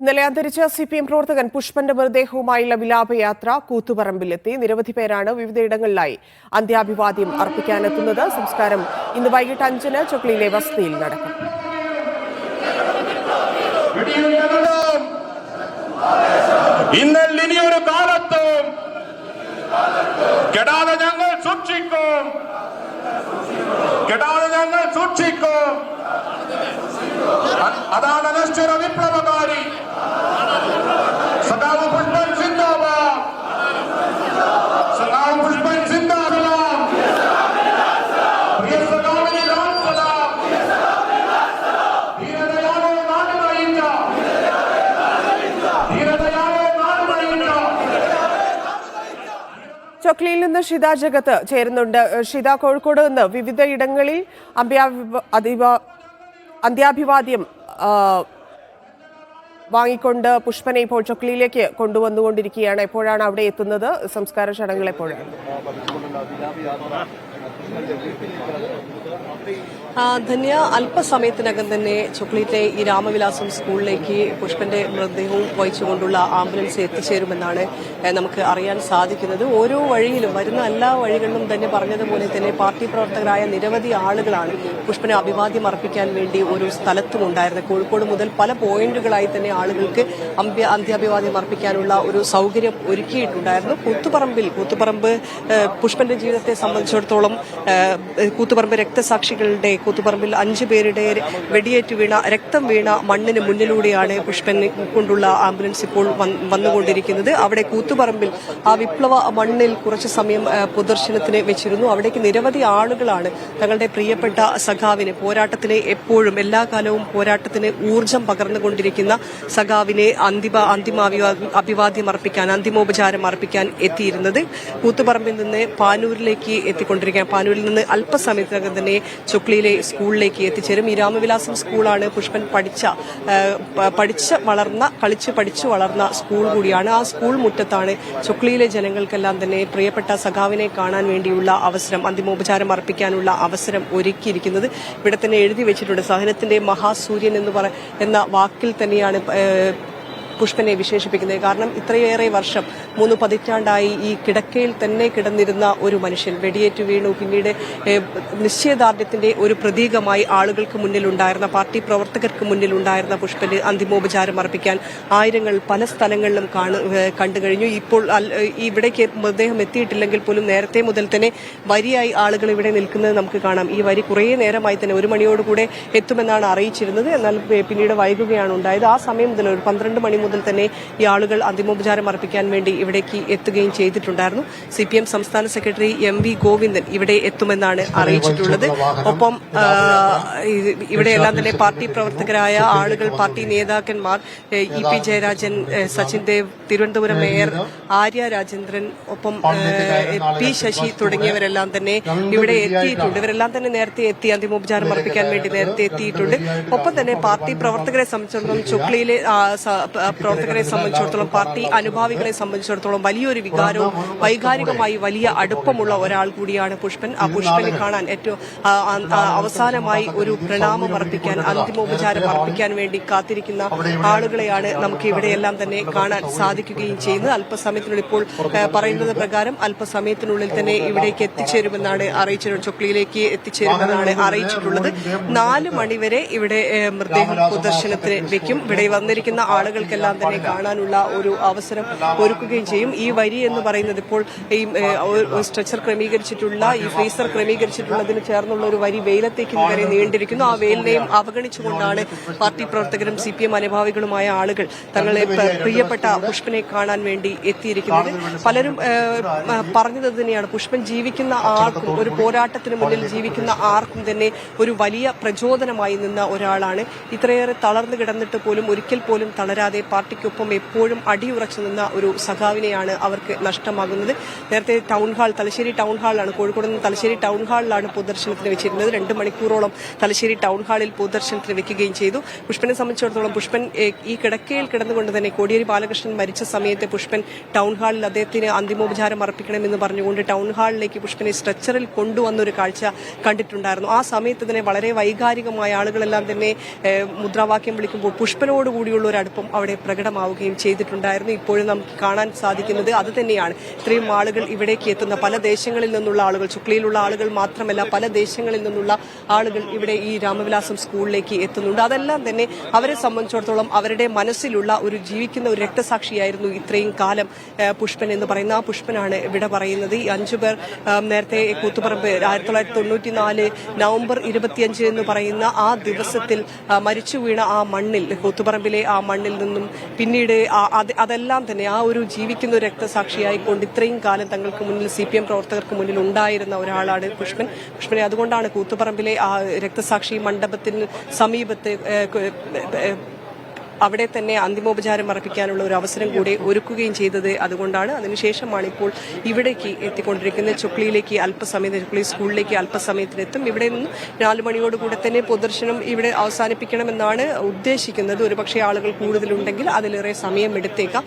ഇന്നലെ അന്തരിച്ച സിപിഎം പ്രവർത്തകൻ പുഷ്പന്റെ മൃതദേഹവുമായുള്ള വിലാപയാത്ര കൂത്തുപറമ്പിലെത്തി. നിരവധി പേരാണ് വിവിധയിടങ്ങളിലായി അന്ത്യാഭിവാദ്യം അർപ്പിക്കാനെത്തുന്നത്. സംസ്കാരം ഇന്ന് വൈകിട്ട് 5-ന് ചൊക്ലിയിലെ വസതിയിൽ നടക്കും. ഇന്നൊരു കാലത്തും കെടാതെ ഞങ്ങൾ സൂക്ഷിക്കും, അതാണ് അനശ്വര വിപ്ലവകാരി സഖാവ് പുഷ്പൻ സിന്ദാബാദ്, സഖാവ് പുഷ്പൻ സിന്ദാബാദ്, പ്രിയ സഖാവിനെ സലാം, ധീരതയാണോ നാട് നയിച്ച, ധീരതയാണോ നാട് നയിച്ച. ചൊക്ലിയിൽ നിന്ന് ഷിത ജഗത്ത് ചേരുന്നുണ്ട്. ഷിത, കോഴിക്കോട് നിന്ന് വിവിധ ഇടങ്ങളിൽ അന്ത്യാഭിവാദ്യം വാങ്ങിക്കൊണ്ട് പുഷ്പനെ ഇപ്പോൾ ചൊക്ലിയിലേക്ക് കൊണ്ടുവന്നുകൊണ്ടിരിക്കുകയാണ്. എപ്പോഴാണ് അവിടെ എത്തുന്നത്? സംസ്കാര ചടങ്ങുകൾ എപ്പോഴാണ്? ധന്യ, അല്പസമയത്തിനകം തന്നെ ചൊക്ലിയിലെ ഈ രാമവിലാസം സ്കൂളിലേക്ക് പുഷ്പന്റെ മൃതദേഹവും വഹിച്ചുകൊണ്ടുള്ള ആംബുലൻസ് എത്തിച്ചേരുമെന്നാണ് നമുക്ക് അറിയാൻ സാധിക്കുന്നത്. ഓരോ വഴിയിലും വരുന്ന എല്ലാ വഴികളിലും തന്നെ പറഞ്ഞതുപോലെ തന്നെ പാർട്ടി പ്രവർത്തകരായ നിരവധി ആളുകളാണ് പുഷ്പന് അഭിവാദ്യം അർപ്പിക്കാൻ വേണ്ടി ഒരു സ്ഥലത്തും ഉണ്ടായിരുന്നത്. കോഴിക്കോട് മുതൽ പല പോയിന്റുകളായി തന്നെ ആളുകൾക്ക് അന്ത്യാഭിവാദ്യം അർപ്പിക്കാനുള്ള ഒരു സൗകര്യം ഒരുക്കിയിട്ടുണ്ടായിരുന്നു. കൂത്തുപറമ്പ് പുഷ്പന്റെ ജീവിതത്തെ സംബന്ധിച്ചിടത്തോളം കൂത്തുപറമ്പ് രക്തസാക്ഷികളുടെ കൂത്തുപറമ്പിൽ 5 പേരുടെ വെടിയേറ്റ് വീണ രക്തം വീണ മണ്ണിന് മുന്നിലൂടെയാണ് പുഷ്പനെ കൊണ്ടുള്ള ആംബുലൻസ് ഇപ്പോൾ വന്നുകൊണ്ടിരിക്കുന്നത്. അവിടെ കൂത്തുപറമ്പിൽ ആ വിപ്ലവ മണ്ണിൽ കുറച്ചു സമയം പൊതുദർശനത്തിന് വെച്ചിരുന്നു. അവിടേക്ക് നിരവധി ആളുകളാണ് തങ്ങളുടെ പ്രിയപ്പെട്ട സഖാവിനെ, പോരാട്ടത്തിന് എപ്പോഴും എല്ലാ കാലവും പോരാട്ടത്തിന് ഊർജം പകർന്നുകൊണ്ടിരിക്കുന്ന സഖാവിനെ അഭിവാദ്യം അർപ്പിക്കാൻ, അന്തിമോപചാരം അർപ്പിക്കാൻ എത്തിയിരുന്നത്. കൂത്തുപറമ്പിൽ നിന്ന് പാനൂരിലേക്ക് എത്തിക്കൊണ്ടിരിക്കുകയാണ്. പാനൂരിൽ നിന്ന് അല്പസമയത്തിനകം തന്നെ ചൊക്ലിയിലെ സ്കൂളിലേക്ക് എത്തിച്ചേരും. ഈ രാമവിലാസം സ്കൂളാണ് പുഷ്പൻ പഠിച്ചു വളർന്ന സ്കൂൾ കൂടിയാണ്. ആ സ്കൂൾ മുറ്റത്താണ് ചൊക്ലിയിലെ ജനങ്ങൾക്കെല്ലാം തന്നെ പ്രിയപ്പെട്ട സഖാവിനെ കാണാൻ വേണ്ടിയുള്ള അവസരം, അന്തിമോപചാരം അർപ്പിക്കാനുള്ള അവസരം ഒരുക്കിയിരിക്കുന്നത്. ഇവിടെ തന്നെ എഴുതി വെച്ചിട്ടുണ്ട്, സഹനത്തിന്റെ മഹാസൂര്യൻ എന്ന വാക്കിൽ തന്നെയാണ് പുഷ്പനെ വിശേഷിപ്പിക്കുന്നത്. കാരണം ഇത്രയേറെ വർഷം 3 പതിറ്റാണ്ടായി ഈ കിടക്കയിൽ തന്നെ കിടന്നിരുന്ന ഒരു മനുഷ്യൻ വെടിയേറ്റ് വീണു. പിന്നീട് നിശ്ചയദാർഢ്യത്തിന്റെ ഒരു പ്രതീകമായി ആളുകൾക്ക് മുന്നിലുണ്ടായിരുന്ന, പാർട്ടി പ്രവർത്തകർക്ക് മുന്നിലുണ്ടായിരുന്ന പുഷ്പന് അന്തിമോപചാരം അർപ്പിക്കാൻ ആയിരങ്ങൾ പല സ്ഥലങ്ങളിലും കണ്ടു കഴിഞ്ഞു. ഇപ്പോൾ ഇവിടേക്ക് മൃതദേഹം എത്തിയിട്ടില്ലെങ്കിൽ പോലും നേരത്തെ മുതൽ തന്നെ വരിയായി ആളുകൾ ഇവിടെ നിൽക്കുന്നത് നമുക്ക് കാണാം. ഈ വരി കുറേ നേരമായി തന്നെ 1 മണിയോടുകൂടെ എത്തുമെന്നാണ് അറിയിച്ചിരുന്നത്. എന്നാൽ പിന്നീട് വൈകുകയാണ് ഉണ്ടായത്. ആ സമയം മുതൽ ഒരു 12 മണി മുതൽ തന്നെ ഈ ആളുകൾ അന്തിമോപചാരം അർപ്പിക്കാൻ വേണ്ടി ഇവിടേക്ക് എത്തുകയും ചെയ്തിട്ടുണ്ടായിരുന്നു. സിപിഎം സംസ്ഥാന സെക്രട്ടറി MV ഗോവിന്ദൻ ഇവിടെ എത്തുമെന്നാണ് അറിയിച്ചിട്ടുള്ളത്. ഒപ്പം ഇവിടെയെല്ലാം തന്നെ പാർട്ടി പ്രവർത്തകരായ ആളുകൾ, പാർട്ടി നേതാക്കന്മാർ, EP ജയരാജൻ, സച്ചിൻ ദേവ്, തിരുവനന്തപുരം മേയർ ആര്യ രാജേന്ദ്രൻ, ഒപ്പം P ശശി തുടങ്ങിയവരെല്ലാം തന്നെ ഇവിടെ എത്തിയിട്ടുണ്ട്. ഇവരെല്ലാം തന്നെ നേരത്തെ എത്തി അന്തിമോപചാരം അർപ്പിക്കാൻ വേണ്ടി നേരത്തെ എത്തിയിട്ടുണ്ട്. ഒപ്പം തന്നെ പാർട്ടി പ്രവർത്തകരെ സംബന്ധിച്ചിടത്തോളം, ചൊക്ലിയിലെ പ്രവർത്തകരെ സംബന്ധിച്ചിടത്തോളം, പാർട്ടി അനുഭാവികളെ സംബന്ധിച്ചിടത്തോളം വലിയൊരു വികാരവും വൈകാരികമായി വലിയ അടുപ്പമുള്ള ഒരാൾ കൂടിയാണ് പുഷ്പൻ. ആ പുഷ്പനെ കാണാൻ ഏറ്റവും അവസാനമായി ഒരു പ്രണാമം അർപ്പിക്കാൻ, അന്തിമോപചാരം അർപ്പിക്കാൻ വേണ്ടി കാത്തിരിക്കുന്ന ആളുകളെയാണ് നമുക്ക് ഇവിടെയെല്ലാം തന്നെ കാണാൻ സാധിക്കുകയും ചെയ്യുന്നത്. അല്പസമയത്തിനുള്ളിൽ, ഇപ്പോൾ പറയുന്നത് പ്രകാരം അല്പസമയത്തിനുള്ളിൽ തന്നെ ഇവിടേക്ക് എത്തിച്ചേരുമെന്നാണ് അറിയിച്ചിട്ടുള്ളത്. ചൊക്ലിയിലേക്ക് എത്തിച്ചേരുമെന്നാണ് അറിയിച്ചിട്ടുള്ളത്. 4 മണിവരെ ഇവിടെ മൃതദേഹം പൊതുദർശനത്തിന് വെക്കും. ഇവിടെ വന്നിരിക്കുന്ന ആളുകൾക്കെല്ലാം തന്നെ കാണാനുള്ള ഒരു അവസരം ഒരുക്കുകയും ചെയ്യും. ഈ വരി എന്ന് പറയുന്നത് ഇപ്പോൾ ഈ സ്ട്രെച്ചർ ക്രമീകരിച്ചിട്ടുള്ള, ഈ ഫ്രീസർ ക്രമീകരിച്ചിട്ടുള്ളതിന് ചേർന്നുള്ള ഒരു വരി വെയിലത്തേക്ക് വരെ നീണ്ടിരിക്കുന്നു. ആ വെയിലിനെയും അവഗണിച്ചുകൊണ്ടാണ് പാർട്ടി പ്രവർത്തകരും CPM അനുഭാവികളുമായ ആളുകൾ തങ്ങളെ പ്രിയപ്പെട്ട പുഷ്പനെ കാണാൻ വേണ്ടി എത്തിയിരിക്കുന്നത്. പലരും പറഞ്ഞത് തന്നെയാണ്, പുഷ്പൻ ജീവിക്കുന്ന ആർക്കും, ഒരു പോരാട്ടത്തിന് മുന്നിൽ ജീവിക്കുന്ന ആർക്കും തന്നെ ഒരു വലിയ പ്രചോദനമായി നിന്ന ഒരാളാണ്. ഇത്രയേറെ തളർന്നു കിടന്നിട്ട് പോലും ഒരിക്കൽ പോലും തളരാതെ പാർട്ടിക്കൊപ്പം എപ്പോഴും അടിയുറച്ചു നിന്ന ഒരു സഖാവിനെയാണ് അവർക്ക് നഷ്ടമാകുന്നത്. നേരത്തെ തലശ്ശേരി ടൗൺ ഹാളിലാണ്, കോഴിക്കോട് നിന്ന് തലശ്ശേരി ടൗൺ ഹാളിലാണ് പൊതുദർശനത്തിന് വെച്ചിരുന്നത്. 2 മണിക്കൂറോളം തലശ്ശേരി ടൗൺ ഹാളിൽ പൊതുദർശനത്തിന് വെക്കുകയും ചെയ്തു. പുഷ്പനെ സംബന്ധിച്ചിടത്തോളം, പുഷ്പൻ ഈ കിടക്കയിൽ കിടന്നുകൊണ്ട് തന്നെ കോടിയേരി ബാലകൃഷ്ണൻ മരിച്ച സമയത്ത് പുഷ്പൻ ടൗൺ ഹാളിൽ അദ്ദേഹത്തിന് അന്തിമോപചാരം അർപ്പിക്കണമെന്ന് പറഞ്ഞുകൊണ്ട് ടൗൺ ഹാളിലേക്ക് പുഷ്പനെ സ്ട്രെച്ചറിൽ കൊണ്ടുവന്നൊരു കാഴ്ച കണ്ടിട്ടുണ്ടായിരുന്നു. ആ സമയത്ത് തന്നെ വളരെ വൈകാരികമായ ആളുകളെല്ലാം തന്നെ മുദ്രാവാക്യം വിളിക്കുമ്പോൾ പുഷ്പനോടുകൂടിയുള്ള ഒരു അടുപ്പം അവിടെ പ്രകടമാവുകയും ചെയ്തിട്ടുണ്ടായിരുന്നു. ഇപ്പോഴും നമുക്ക് കാണാൻ സാധിക്കുന്നത് അത് തന്നെയാണ്. ഇത്രയും ആളുകൾ ഇവിടേക്ക് എത്തുന്ന പല ദേശങ്ങളിൽ നിന്നുള്ള ആളുകൾ, ചുക്ലിയിലുള്ള ആളുകൾ മാത്രമല്ല പല ദേശങ്ങളിൽ നിന്നുള്ള ആളുകൾ ഇവിടെ ഈ രാമവിലാസം സ്കൂളിലേക്ക് എത്തുന്നുണ്ട്. അതെല്ലാം തന്നെ അവരെ സംബന്ധിച്ചിടത്തോളം അവരുടെ മനസ്സിലുള്ള ഒരു ജീവിക്കുന്ന ഒരു രക്തസാക്ഷിയായിരുന്നു ഇത്രയും കാലം പുഷ്പൻ എന്ന് പറയുന്ന ആ പുഷ്പനാണ് ഇവിടെ പറയുന്നത്. ഈ 5 പേർ നേരത്തെ കൂത്തുപറമ്പ് 1994 നവംബർ 25 എന്ന് പറയുന്ന ആ ദിവസത്തിൽ മരിച്ചു വീണ ആ മണ്ണിൽ, കൂത്തുപറമ്പിലെ ആ മണ്ണിൽ നിന്നും പിന്നീട് അതെല്ലാം തന്നെ ആ ഒരു ജീവിക്കുന്ന ഒരു രക്തസാക്ഷിയായിക്കൊണ്ട് ഇത്രയും കാലം തങ്ങൾക്ക് മുന്നിൽ CPM പ്രവർത്തകർക്ക് മുന്നിൽ ഉണ്ടായിരുന്ന ഒരാളാണ് പുഷ്പനെ. അതുകൊണ്ടാണ് കൂത്തുപറമ്പിലെ ആ രക്തസാക്ഷി മണ്ഡപത്തിന് സമീപത്ത് അവിടെ തന്നെ അന്തിമോപചാരം അർപ്പിക്കാനുള്ള ഒരു അവസരം കൂടി ഒരുക്കുകയും ചെയ്തത്. അതുകൊണ്ടാണ് അതിനുശേഷമാണ് ഇപ്പോൾ ഇവിടേക്ക് എത്തിക്കൊണ്ടിരിക്കുന്നത്. ചുക്ലിയിലേക്ക് ചുക്ലി സ്കൂളിലേക്ക് അല്പസമയത്തിനെത്തും. ഇവിടെ നിന്ന് 4 മണിയോടുകൂടെ തന്നെ പൊതുദർശനം ഇവിടെ അവസാനിപ്പിക്കണമെന്നാണ് ഉദ്ദേശിക്കുന്നത്. ഒരുപക്ഷെ ആളുകൾ കൂടുതലുണ്ടെങ്കിൽ അതിലേറെ സമയം എടുത്തേക്കാം.